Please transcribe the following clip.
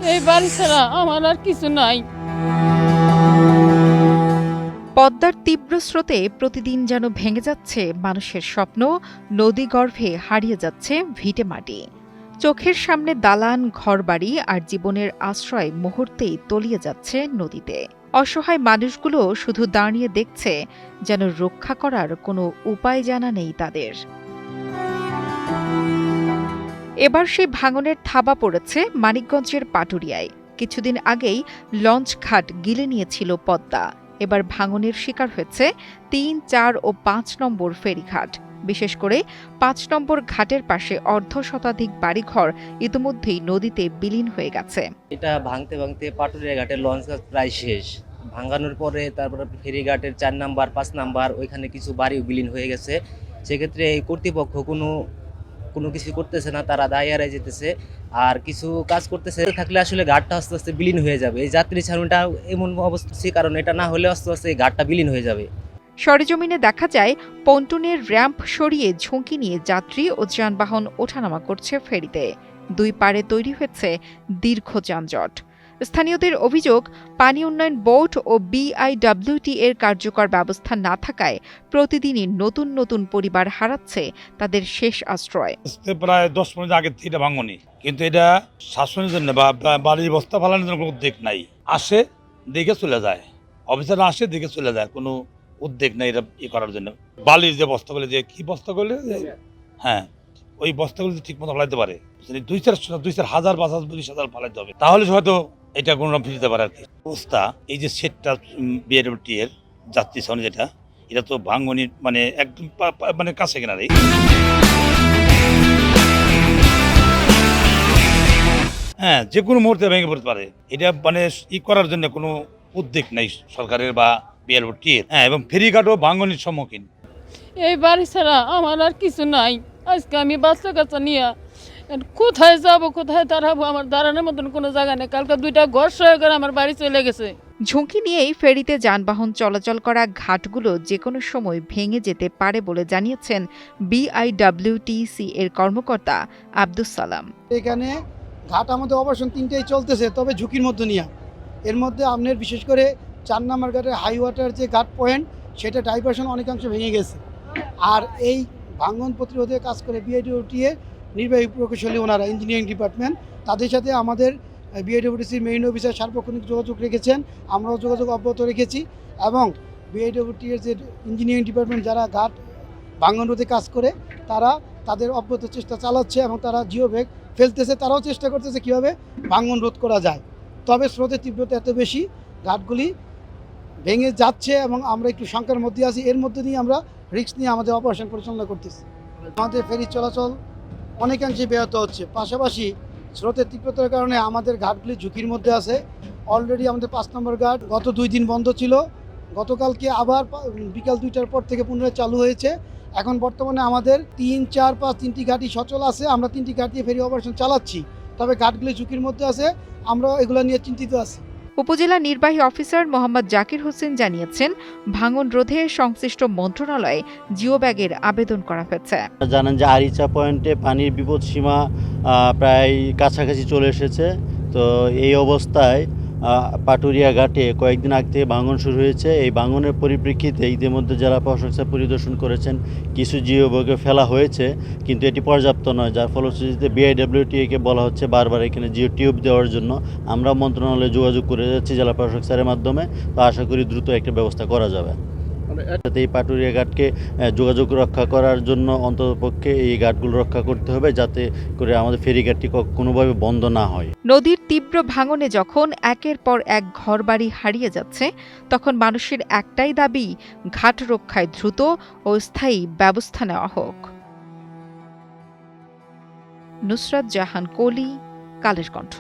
এই বাড়ি ছাড়া আমার আর কিছু নাই। পদ্মার তীব্র স্রোতে প্রতিদিন যেন ভেঙে যাচ্ছে মানুষের স্বপ্ন, নদীগর্ভে হারিয়ে যাচ্ছে ভিটেমাটি। চোখের সামনে দালান, ঘরবাড়ি আর জীবনের আশ্রয় মুহূর্তেই তলিয়ে যাচ্ছে নদীতে। অসহায় মানুষগুলো শুধু দাঁড়িয়ে দেখছে, যেন রক্ষা করার কোনো উপায় জানা নেই তাদের। এবার সেই ভাঙনের থাবা পড়েছে মানিকগঞ্জের পাটুরিয়ায়। কিছুদিন আগেই লঞ্চ ঘাট গিলে নিয়েছিল পদ্মা। এবার ভাঙনের শিকার হয়েছে ৩, ৪ ও ৫ নম্বর ফেরিঘাট। বিশেষ করে ৫ নম্বর ঘাটের পাশে অর্ধশতাধিক বাড়িঘর ইতিমধ্যেই নদীতে বিলীন হয়ে গেছে। এটা ভাঙতে ভাঙতে পাটুরিয়া ঘাটের লঞ্চ ঘাট প্রায় শেষ। ভাঙানোর পরে তারপরে ফেরিঘাটের ৪ নাম্বার ৫ নাম্বার ওইখানে কিছু বাড়িও বিলীন হয়ে গেছে। সেক্ষেত্রে এই কর্তৃপক্ষ কোনো কিছু করতেছে না, তারা দায় এড়ায় যেতেছে আর কিছু কাজ করতেছে। থাকলে আসলে ঘাটটা আস্তে আস্তে বিলীন হয়ে যাবে। এই যাত্রী ছাড়ুনটা এমন অবস্থা, কারণ এটা না হলে আস্তে আস্তে এই ঘাটটা বিলীন হয়ে যাবে। সরেজমিনে দেখা যায় পন্টুনের র্যাম্প সরিয়ে ঝুঁকি নিয়ে যাত্রী ও যানবাহন ওঠানামা করছে ফেরিতে। দুই পাড়ে তৈরি হয়েছে দীর্ঘ যানজট। স্থানীয়দের অভিযোগ, পানি উন্নয়ন বোর্ড ও বিআইডব্লিউটি এর কার্যকর ব্যবস্থা না থাকায় প্রতিদিনই নতুন নতুন পরিবার হারাচ্ছে তাদের শেষ আশ্রয়। প্রায় ১০ মিনিট আগে থেকে এটা ভাঙনি, কিন্তু এটা শাসনের জন্য বা বাড়ির বস্তা ফালানোর জন্য কোনো উদ্যোগ নাই। আসে দেখে চলে যায়, অফিসার আসে দেখে চলে যায়, কোনো উদ্যোগ নেই এটা করার জন্য। বালির যে বস্তাগুলো, যে কি বস্তাগুলো, হ্যাঁ ওই বস্তাগুলো ঠিক মতো ফালাইতে পারে, ২-৪ হাজার ৫,০০০ ফালাইতে হবে, তাহলে হয়তো এটা কোনো রকম ফিরতে পারে আর কি। অবস্থা এই যে সেটটা বিআরডব্লিউটি এর যাত্রী ছাউনি যেটা, এটা তো ভাঙনির মানে একদম মানে কাছে কিনারে। হ্যাঁ, যে কোনো মুহূর্তে ভেঙে পড়তে পারে। এটা মানে করার জন্য কোনো উদ্যোগ নেই সরকারের বা বিআরডব্লিউটি এর। হ্যাঁ, এবং ফেরিঘাটও ভাঙনির সম্মুখীন। এই বাড়ি ছাড়া আমার আর কিছু নাই। আজকে আমি বাচ্চা কাচ্চা নিয়ে কোথায় যাব, কোথায় দাঁড়াবো, আমার দাঁড়ানোর মতন কোনো জায়গা নেই। কালকে 2টা ঘর সহ করে আমার বাড়ি চলে গেছে। ঝুঁকি নিয়েই ফেরিতে যানবাহন চলাচল করা ঘাটগুলো যে কোনো সময় ভেঙে যেতে পারে বলে জানিয়েছেন বিআইডব্লিউটিসি এর কর্মকর্তা আব্দুস সালাম। এখানে ঘাট আমাদের অপারেশন 3টাই চলতেছে, তবে ঝুঁকির মধ্যে নিয়ে। এর মধ্যে আপনার বিশেষ করে ৪ নম্বর ঘাটের হাই ওয়াটার যে ঘাট পয়েন্ট, সেটা ডাইভারশন অনেকাংশ ভেঙে গেছে। আর এই ভাঙন প্রতিরোধে কাজ করে বিআইডব্লিউটি এর নির্বাহী প্রকৌশলী, ওনারা ইঞ্জিনিয়ারিং ডিপার্টমেন্ট, তাদের সাথে আমাদের বিআইডব্লিউটিসির মেইন অফিসার সার্বক্ষণিক যোগাযোগ রেখেছেন, আমরাও যোগাযোগ অব্যাহত রেখেছি। এবং বিআইডব্লিউটি এর যে ইঞ্জিনিয়ারিং ডিপার্টমেন্ট যারা ঘাট ভাঙন রোধে কাজ করে, তারা তাদের অব্যাহত চেষ্টা চালাচ্ছে এবং তারা জিও ব্যাগ ফেলতেছে, তারাও চেষ্টা করতেছে কীভাবে ভাঙন রোধ করা যায়। তবে স্রোতের তীব্রতা এত বেশি, ঘাটগুলি ভেঙে যাচ্ছে এবং আমরা একটু শঙ্কার মধ্যে আছি। এর মধ্যে দিয়ে আমরা রিস্ক নিয়ে আমাদের অপারেশন পরিচালনা করতেছি। আমাদের ফেরি চলাচল অনেকাংশে ব্যাহত হচ্ছে, পাশাপাশি স্রোতের তীব্রতার কারণে আমাদের ঘাটগুলি ঝুঁকির মধ্যে আছে। অলরেডি আমাদের ৫ নম্বর ঘাট গত 2 দিন বন্ধ ছিল, গতকালকে আবার বিকাল 2টার পর থেকে পুনরায় চালু হয়েছে। এখন বর্তমানে আমাদের ৩, ৪, ৫ তিনটি ঘাটই সচল আছে। আমরা 3টি ঘাট দিয়ে ফেরি অপারেশন চালাচ্ছি, তবে ঘাটগুলি ঝুঁকির মধ্যে আছে, আমরা এগুলো নিয়ে চিন্তিত আছি। উপজেলা নির্বাহী অফিসার মোহাম্মদ জাকির হোসেন জানিয়েছেন, ভাঙন রোধে সংশ্লিষ্ট মন্ত্রণালয়ে জিও ব্যাগের আবেদন করা হয়েছে। জানেন যে আরিচা পয়েন্টে পানির বিপদসীমা প্রায় কাছাকাছি চলে এসেছে। তো এই অবস্থায় পাটুরিয়া ঘাটে কয়েকদিন আগ থেকে ভাঙন শুরু হয়েছে। এই ভাঙনের পরিপ্রেক্ষিতে ইতিমধ্যে জেলা প্রশাসক স্যার পরিদর্শন করেছেন, কিছু জিও ব্যাগে ফেলা হয়েছে, কিন্তু এটি পর্যাপ্ত নয়, যার ফলশ্রুতিতে বিআইডব্লিউটিএকে বলা হচ্ছে বারবার এখানে জিও টিউব দেওয়ার জন্য। আমরা মন্ত্রণালয়ে যোগাযোগ করে যাচ্ছি জেলা প্রশাসক স্যারের মাধ্যমে, তো আশা করি দ্রুত একটা ব্যবস্থা করা যাবে। এই পাটুরিয়া ঘাটকে যোগাযোগ রক্ষা করার জন্য অন্ততপক্ষে এই ঘাটগুলো রক্ষা করতে হবে, যাতে করে আমাদের ফেরিঘাটটি কোনোভাবে বন্ধ না হয়। নদীর তীব্র ভাঙনে যখন একের পর এক ঘরবাড়ি হারিয়ে যাচ্ছে, তখন মানুষের একটাই দাবি, ঘাট রক্ষায় দ্রুত ও স্থায়ী ব্যবস্থা নেওয়া হোক। নুসরাত জাহান কলি, কালের কণ্ঠ।